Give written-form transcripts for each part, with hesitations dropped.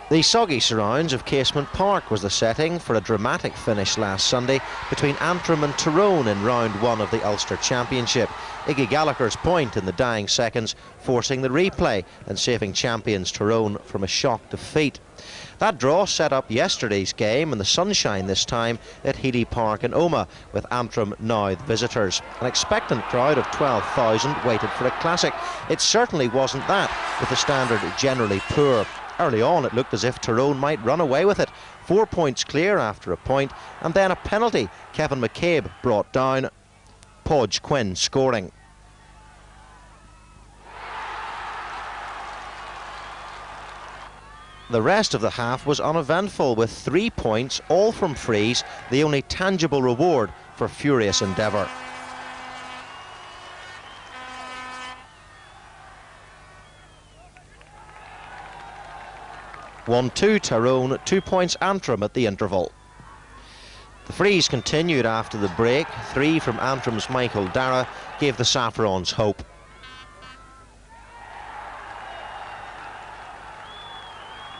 The soggy surrounds of Casement Park was the setting for a dramatic finish last Sunday between Antrim and Tyrone in round 1 of the Ulster Championship. Iggy Gallagher's point in the dying seconds forcing the replay and saving champions Tyrone from a shock defeat. That draw set up yesterday's game in the sunshine this time at Healy Park in Omagh, with Antrim now the visitors. An expectant crowd of 12,000 waited for a classic. It certainly wasn't that, with the standard generally poor. Early on it looked as if Tyrone might run away with it. 4 points clear after a point, and then a penalty Kevin McCabe brought down. Podge Quinn scoring. The rest of the half was uneventful, with 3 points, all from frees, the only tangible reward for furious endeavour. (1-2 Tyrone, 2 points Antrim at the interval. The frees continued after the break. 3 from Antrim's Michael Dara gave the Saffrons hope.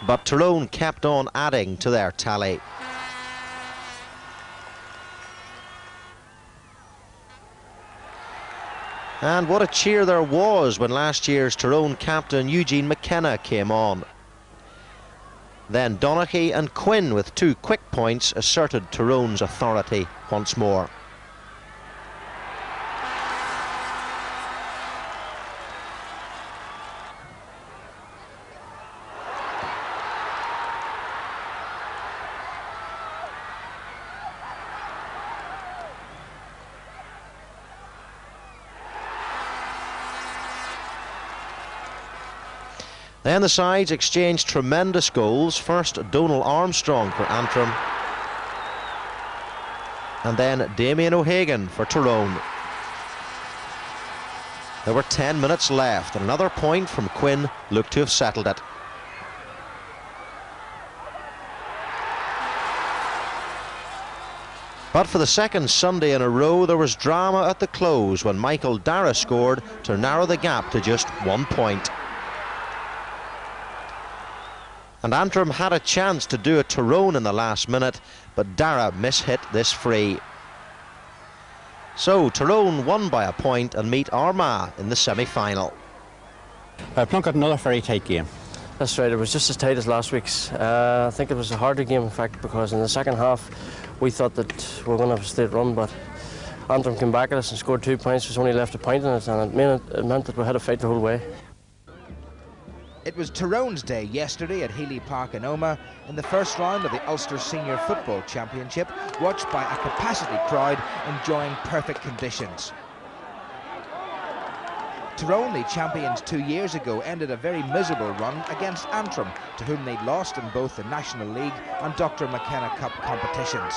But Tyrone kept on adding to their tally. And what a cheer there was when last year's Tyrone captain Eugene McKenna came on. Then Donaghy and Quinn, with 2 quick points, asserted Tyrone's authority once more. Then the sides exchanged tremendous goals. First Donal Armstrong for Antrim, and then Damien O'Hagan for Tyrone. There were 10 minutes left, and another point from Quinn looked to have settled it. But for the second Sunday in a row, there was drama at the close when Michael Dara scored to narrow the gap to just 1 point. And Antrim had a chance to do a Tyrone in the last minute, but Dara mishit this free. So Tyrone won by a point and meet Armagh in the semi-final. Plunkett, another very tight game. That's right, it was just as tight as last week's. I think it was a harder game, in fact, because in the second half we thought that we were going to have a straight run, but Antrim came back at us and scored 2 points. There's only left a point in it, and it meant that we had to fight the whole way. It was Tyrone's day yesterday at Healy Park in Omagh in the first round of the Ulster Senior Football Championship, watched by a capacity crowd enjoying perfect conditions. Tyrone, the champions 2 years ago, ended a very miserable run against Antrim, to whom they'd lost in both the National League and Dr. McKenna Cup competitions.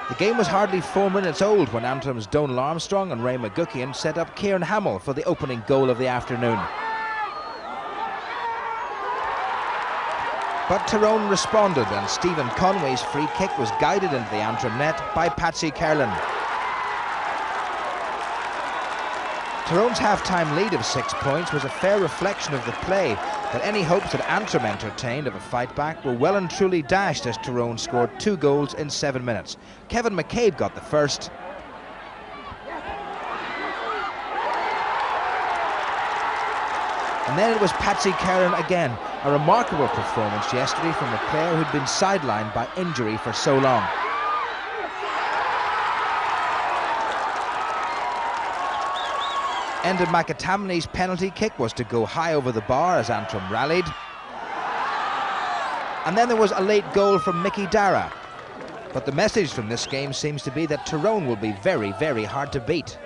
The game was hardly 4 minutes old when Antrim's Donal Armstrong and Ray McGuckian set up Kieran Hamill for the opening goal of the afternoon. But Tyrone responded, and Stephen Conway's free kick was guided into the Antrim net by Patsy Kerlin. Tyrone's half-time lead of 6 points was a fair reflection of the play, but any hopes that Antrim entertained of a fight back were well and truly dashed as Tyrone scored 2 goals in 7 minutes. Kevin McCabe got the first. And then it was Patsy Kerlin again. A remarkable performance yesterday from a player who'd been sidelined by injury for so long. Enda McAtamney's penalty kick was to go high over the bar as Antrim rallied. And then there was a late goal from Mickey Dara. But the message from this game seems to be that Tyrone will be very, very hard to beat.